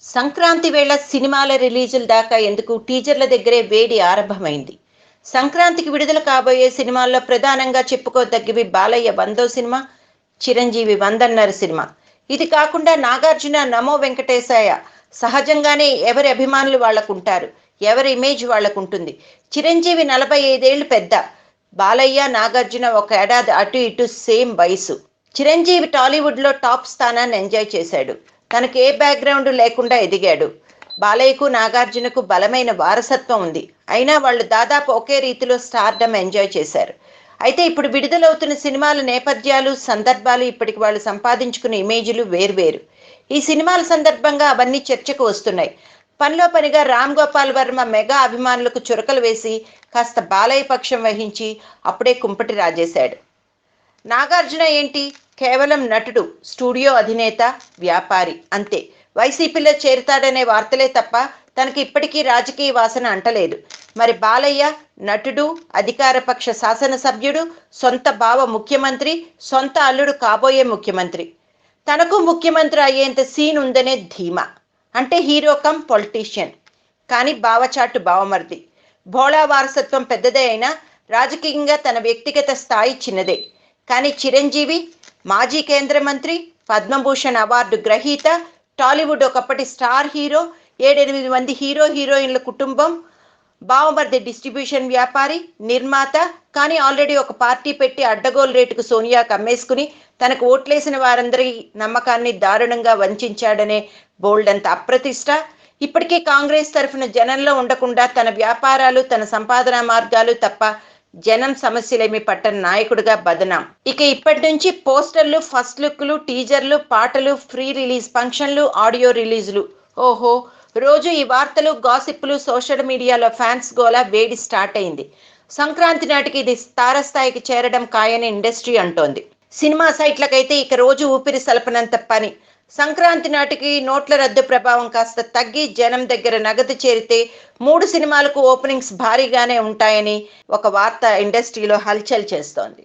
సంక్రాంతి వేళ సినిమాల రిలీజుల దాకా ఎందుకు టీజర్ల దగ్గరే వేడి ఆరంభమైంది. సంక్రాంతికి విడుదల కాబోయే సినిమాల్లో ప్రధానంగా చెప్పుకోదగ్గవి బాలయ్య 100వ సినిమా, చిరంజీవి 100:30 సినిమా. ఇది కాకుండా నాగార్జున నమో వెంకటేశాయ. సహజంగానే ఎవరి అభిమానులు వాళ్ళకుంటారు, ఎవరి ఇమేజ్ వాళ్ళకుంటుంది. చిరంజీవి 45 ఏళ్ళు పెద్ద, బాలయ్య నాగార్జున ఒక ఏడాది అటు ఇటు సేమ్ వయసు. చిరంజీవి టాలీవుడ్లో టాప్ స్థానాన్ని ఎంజాయ్ చేశాడు. తనకు ఏ బ్యాక్గ్రౌండ్ లేకుండా ఎదిగాడు. బాలయ్యకు నాగార్జునకు బలమైన వారసత్వం ఉంది. అయినా వాళ్ళు దాదాపు ఒకే రీతిలో స్టార్డమ్ ఎంజాయ్ చేశారు. అయితే ఇప్పుడు విడుదలవుతున్న సినిమాల నేపథ్యాలు, సందర్భాలు, ఇప్పటికి వాళ్ళు సంపాదించుకున్న ఇమేజ్లు వేర్వేరు. ఈ సినిమాల సందర్భంగా అవన్నీ చర్చకు వస్తున్నాయి. పనిలో పనిగా రామ్ గోపాల్ వర్మ మెగా అభిమానులకు చురకలు వేసి కాస్త బాలయ్య పక్షం వహించి అప్పుడే కుంపటి రాజేశాడు. నాగార్జున ఏంటి, కేవలం నటుడు, స్టూడియో అధినేత, వ్యాపారి అంతే. వైసీపీలో చేరుతాడనే వార్తలే తప్ప తనకి ఇప్పటికీ రాజకీయ వాసన అంటలేదు. మరి బాలయ్య నటుడు, అధికార పక్ష శాసనసభ్యుడు, సొంత బావ ముఖ్యమంత్రి, సొంత అల్లుడు కాబోయే ముఖ్యమంత్రి. తనకు ముఖ్యమంత్రి అయ్యేంత సీన్ ఉందనే ధీమా. అంటే హీరో కమ్ పొలిటీషియన్. కానీ బావచాటు బావమర్ది. భోళా వారసత్వం పెద్దదే అయినా రాజకీయంగా తన వ్యక్తిగత స్థాయి చిన్నదే. కానీ చిరంజీవి మాజీ కేంద్ర మంత్రి, పద్మభూషణ్ అవార్డు గ్రహీత, టాలీవుడ్ ఒకప్పటి స్టార్ హీరో, 7-8 మంది హీరోయిన్ల కుటుంబం, బావమర్ది డిస్ట్రిబ్యూషన్ వ్యాపారి, నిర్మాత. కానీ ఆల్రెడీ ఒక పార్టీ పెట్టి అడ్డగోలు రేటుకు సోనియాకు అమ్మేసుకుని తనకు ఓట్లేసిన వారందరి నమ్మకాన్ని దారుణంగా వంచాడనే బోల్డంత అప్రతిష్ట. ఇప్పటికీ కాంగ్రెస్ తరఫున జనంలో ఉండకుండా తన వ్యాపారాలు, తన సంపాదన మార్గాలు తప్ప జనం సమస్యలేమి పట్టని నాయకుడిగా బదనాం. ఇక ఇప్పటి నుంచి పోస్టర్లు, ఫస్ట్ లుక్లు, టీజర్లు, పాటలు, ఫ్రీ రిలీజ్ ఫంక్షన్లు, ఆడియో రిలీజులు. ఓహో, రోజు ఈ వార్తలు, గాసిప్పులు, సోషల్ మీడియాలో ఫ్యాన్స్ గోలా వేడి స్టార్ట్ అయింది. సంక్రాంతి నాటికి ఇది తారస్థాయికి చేరడం ఖాయని ఇండస్ట్రీ అంటోంది. సినిమా సైట్లకైతే ఇక రోజు ఊపిరి సలపనంత పని. సంక్రాంతి నాటికి నోట్ల రద్దు ప్రభావం కాస్త తగ్గి జనం దగ్గర నగదు చేరితే 3 సినిమాలకు ఓపెనింగ్స్ భారీగానే ఉంటాయని ఒక వార్త ఇండస్ట్రీలో హల్చల్ చేస్తోంది.